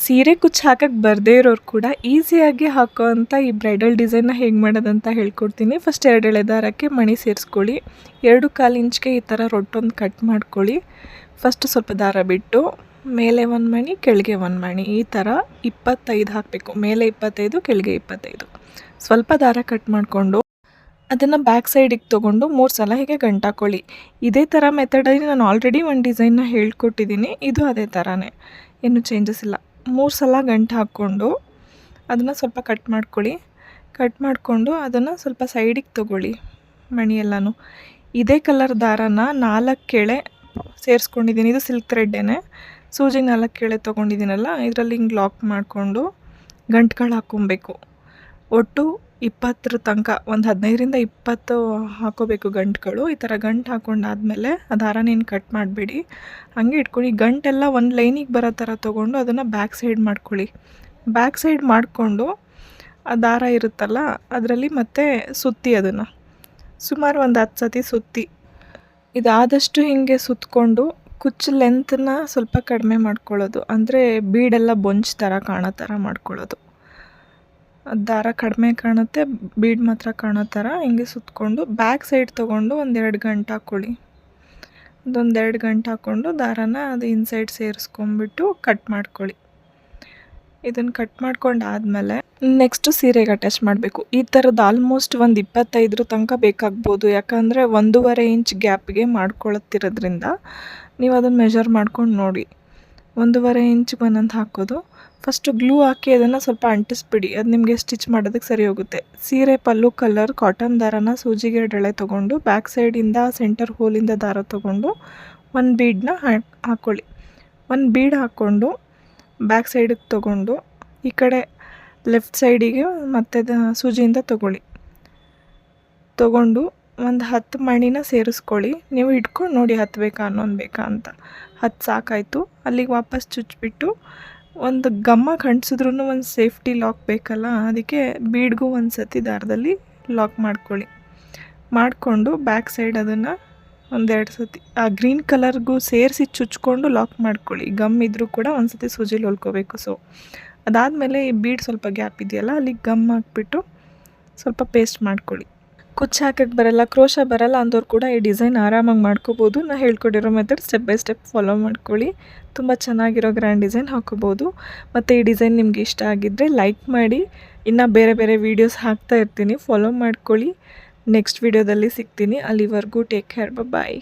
ಸೀರೆ ಕುಚ್ಚು ಹಾಕಕ್ಕೆ ಬರದೇ ಇರೋರು ಕೂಡ ಈಸಿಯಾಗಿ ಹಾಕೋವಂಥ ಈ ಬ್ರೈಡಲ್ ಡಿಸೈನ್ನ ಹೇಗೆ ಮಾಡೋದಂತ ಹೇಳ್ಕೊಡ್ತೀನಿ. ಫಸ್ಟ್ 2 ಎಳೆ ದಾರಕ್ಕೆ ಮಣಿ ಸೇರಿಸ್ಕೊಳ್ಳಿ. 2 ಇಂಚ್ಗೆ ಈ ಥರ ರೊಟ್ಟೊಂದು ಕಟ್ ಮಾಡ್ಕೊಳ್ಳಿ. ಫಸ್ಟ್ ಸ್ವಲ್ಪ ದಾರ ಬಿಟ್ಟು ಮೇಲೆ 1 ಮಣಿ, ಕೆಳಗೆ 1 ಮಣಿ, ಈ ಥರ 25 ಹಾಕಬೇಕು. ಮೇಲೆ 25, ಕೆಳಗೆ 25. ಸ್ವಲ್ಪ ದಾರ ಕಟ್ ಮಾಡಿಕೊಂಡು ಅದನ್ನು ಬ್ಯಾಕ್ ಸೈಡಿಗೆ ತೊಗೊಂಡು 3 ಸಲ ಹೀಗೆ ಗಂಟಾಕೊಳ್ಳಿ. ಇದೇ ಥರ ಮೆಥಡಲ್ಲಿ ನಾನು ಆಲ್ರೆಡಿ ಒಂದು ಡಿಸೈನ್ನ ಹೇಳ್ಕೊಟ್ಟಿದ್ದೀನಿ. ಇದು ಅದೇ ಥರನೇ, ಏನು ಚೇಂಜಸ್ ಇಲ್ಲ. 3 ಸಲ ಗಂಟು ಹಾಕ್ಕೊಂಡು ಅದನ್ನು ಸ್ವಲ್ಪ ಕಟ್ ಮಾಡ್ಕೊಳ್ಳಿ. ಕಟ್ ಮಾಡಿಕೊಂಡು ಅದನ್ನು ಸ್ವಲ್ಪ ಸೈಡಿಗೆ ತೊಗೊಳ್ಳಿ. ಮಣಿ ಎಲ್ಲನೂ ಇದೇ ಕಲರ್ ದಾರನ 4 ಎಳೆ ಸೇರಿಸ್ಕೊಂಡಿದ್ದೀನಿ. ಇದು ಸಿಲ್ಕ್ ಥ್ರೆಡ್ಡೇನೆ. ಸೂಜಿ 4 ಎಳೆ ತೊಗೊಂಡಿದ್ದೀನಲ್ಲ, ಇದರಲ್ಲಿ ಹಿಂಗೆ ಲಾಕ್ ಮಾಡಿಕೊಂಡು ಗಂಟುಗಳು ಹಾಕ್ಕೊಬೇಕು. ಒಟ್ಟು 20 ತನಕ, ಒಂದು 15ರಿಂದ 20 ಹಾಕೋಬೇಕು ಗಂಟುಗಳು. ಈ ಥರ ಗಂಟು ಹಾಕ್ಕೊಂಡಾದ್ಮೇಲೆ ಆ ದಾರನೇನು ಕಟ್ ಮಾಡಬೇಡಿ, ಹಾಗೆ ಇಟ್ಕೊಳ್ಳಿ. ಗಂಟೆಲ್ಲ ಒಂದು ಲೈನಿಗೆ ಬರೋ ಥರ ತೊಗೊಂಡು ಅದನ್ನು ಬ್ಯಾಕ್ ಸೈಡ್ ಮಾಡ್ಕೊಳ್ಳಿ. ಬ್ಯಾಕ್ ಸೈಡ್ ಮಾಡಿಕೊಂಡು ಆ ದಾರ ಇರುತ್ತಲ್ಲ ಅದರಲ್ಲಿ ಮತ್ತೆ ಸುತ್ತಿ ಅದನ್ನು ಸುಮಾರು ಒಂದು 10 ಸತಿ ಸುತ್ತಿ. ಇದಾದಷ್ಟು ಹೀಗೆ ಸುತ್ತಕೊಂಡು ಕುಚ್ಚು ಲೆಂತನ್ನ ಸ್ವಲ್ಪ ಕಡಿಮೆ ಮಾಡ್ಕೊಳ್ಳೋದು, ಅಂದರೆ ಬೀಡೆಲ್ಲ ಬೊಂಚ್ ಥರ ಕಾಣೋ ಥರ ಮಾಡ್ಕೊಳ್ಳೋದು. ದಾರ ಕಡಿಮೆ ಕಾಣುತ್ತೆ, ಬೀಡ್ ಮಾತ್ರ ಕಾಣೋ ಥರ ಹಿಂಗೆ ಸುತ್ತಕೊಂಡು ಬ್ಯಾಕ್ ಸೈಡ್ ತೊಗೊಂಡು 1-2 ಗಂಟು ಹಾಕ್ಕೊಳ್ಳಿ. ಅದೊಂದು 2 ಗಂಟು ಹಾಕ್ಕೊಂಡು ದಾರನ ಅದು ಇನ್ಸೈಡ್ ಸೇರಿಸ್ಕೊಂಬಿಟ್ಟು ಕಟ್ ಮಾಡ್ಕೊಳ್ಳಿ. ಇದನ್ನು ಕಟ್ ಮಾಡ್ಕೊಂಡಾದಮೇಲೆ ನೆಕ್ಸ್ಟು ಸೀರೆಗೆ ಅಟ್ಯಾಚ್ ಮಾಡಬೇಕು. ಈ ಥರದ್ದು ಆಲ್ಮೋಸ್ಟ್ ಒಂದು 25 ತನಕ ಬೇಕಾಗ್ಬೋದು, ಯಾಕಂದರೆ 1.5 ಇಂಚ್ ಗ್ಯಾಪಿಗೆ ಮಾಡ್ಕೊಳತ್ತಿರೋದ್ರಿಂದ ನೀವು ಅದನ್ನು ಮೆಜರ್ ಮಾಡ್ಕೊಂಡು ನೋಡಿ. 1.5 ಇಂಚಿಗೆ ಒಂದೊಂದು ಹಾಕೋದು. ಫಸ್ಟು ಗ್ಲೂ ಹಾಕಿ ಅದನ್ನು ಸ್ವಲ್ಪ ಅಂಟಿಸ್ಬಿಡಿ, ಅದು ನಿಮಗೆ ಸ್ಟಿಚ್ ಮಾಡೋದಕ್ಕೆ ಸರಿ ಹೋಗುತ್ತೆ. ಸೀರೆ ಪಲ್ಲು ಕಲರ್ ಕಾಟನ್ ದಾರನ ಸೂಜಿಗೆ 2 ಎಳೆ ತೊಗೊಂಡು ಬ್ಯಾಕ್ ಸೈಡಿಂದ ಸೆಂಟರ್ ಹೋಲಿಂದ ದಾರ ತೊಗೊಂಡು 1 ಬೀಡನ್ನ ಹಾಕ್ಕೊಳ್ಳಿ. 1 ಬೀಡ್ ಹಾಕ್ಕೊಂಡು ಬ್ಯಾಕ್ ಸೈಡಿಗೆ ತೊಗೊಂಡು ಈ ಕಡೆ ಲೆಫ್ಟ್ ಸೈಡಿಗೆ ಮತ್ತೆ ಸೂಜಿಯಿಂದ ತೊಗೊಂಡು ಒಂದು 10 ಮಣಿನ ಸೇರಿಸ್ಕೊಳ್ಳಿ. ನೀವು ಇಟ್ಕೊಂಡು ನೋಡಿ 10 ಬೇಕಾ 11 ಬೇಕಾ ಅಂತ. 10 ಸಾಕಾಯಿತು. ಅಲ್ಲಿಗೆ ವಾಪಸ್ ಚುಚ್ಚಿಬಿಟ್ಟು ಒಂದು ಗಮ್ಮ ಕಂಟಿಸಿದ್ರೂ ಒಂದು ಸೇಫ್ಟಿ ಲಾಕ್ ಬೇಕಲ್ಲ, ಅದಕ್ಕೆ ಬೀಡ್ಗೂ ಒಂದು ಸತಿ ದಾರದಲ್ಲಿ ಲಾಕ್ ಮಾಡ್ಕೊಳ್ಳಿ. ಮಾಡಿಕೊಂಡು ಬ್ಯಾಕ್ ಸೈಡ್ ಅದನ್ನು 1-2 ಸತಿ ಆ ಗ್ರೀನ್ ಕಲರ್ಗೂ ಸೇರಿಸಿ ಚುಚ್ಕೊಂಡು ಲಾಕ್ ಮಾಡ್ಕೊಳ್ಳಿ. ಗಮ್ ಇದ್ದರೂ ಕೂಡ ಒಂದು ಸತಿ ಸೂಜಿಲಿ ಹೊಲ್ಕೋಬೇಕು. ಸೊ ಅದಾದಮೇಲೆ ಈ ಬೀಡ್ ಸ್ವಲ್ಪ ಗ್ಯಾಪ್ ಇದೆಯಲ್ಲ, ಅಲ್ಲಿಗೆ ಗಮ್ ಹಾಕ್ಬಿಟ್ಟು ಸ್ವಲ್ಪ ಪೇಸ್ಟ್ ಮಾಡ್ಕೊಳ್ಳಿ. ಕುಚ್ಚು ಹಾಕಕ್ಕೆ ಬರಲ್ಲ, ಕ್ರೋಶ ಬರಲ್ಲ ಅಂದವ್ರು ಕೂಡ ಈ ಡಿಸೈನ್ ಆರಾಮಾಗಿ ಮಾಡ್ಕೋಬೋದು. ನಾನು ಹೇಳ್ಕೊಟ್ಟಿರೋ method step by step follow ಮಾಡ್ಕೊಳ್ಳಿ. ತುಂಬ ಚೆನ್ನಾಗಿರೋ ಗ್ರ್ಯಾಂಡ್ ಡಿಸೈನ್ ಹಾಕೋಬೋದು. ಮತ್ತು ಈ ಡಿಸೈನ್ ನಿಮಗೆ ಇಷ್ಟ ಆಗಿದ್ದರೆ ಲೈಕ್ ಮಾಡಿ. ಇನ್ನು ಬೇರೆ ಬೇರೆ ವೀಡಿಯೋಸ್ ಹಾಕ್ತಾ ಇರ್ತೀನಿ, ಫಾಲೋ ಮಾಡ್ಕೊಳ್ಳಿ. ನೆಕ್ಸ್ಟ್ ವೀಡಿಯೋದಲ್ಲಿ ಸಿಗ್ತೀನಿ. ಅಲ್ಲಿವರೆಗೂ ಟೇಕ್ ಕೇರ್, ಬಾಯ್.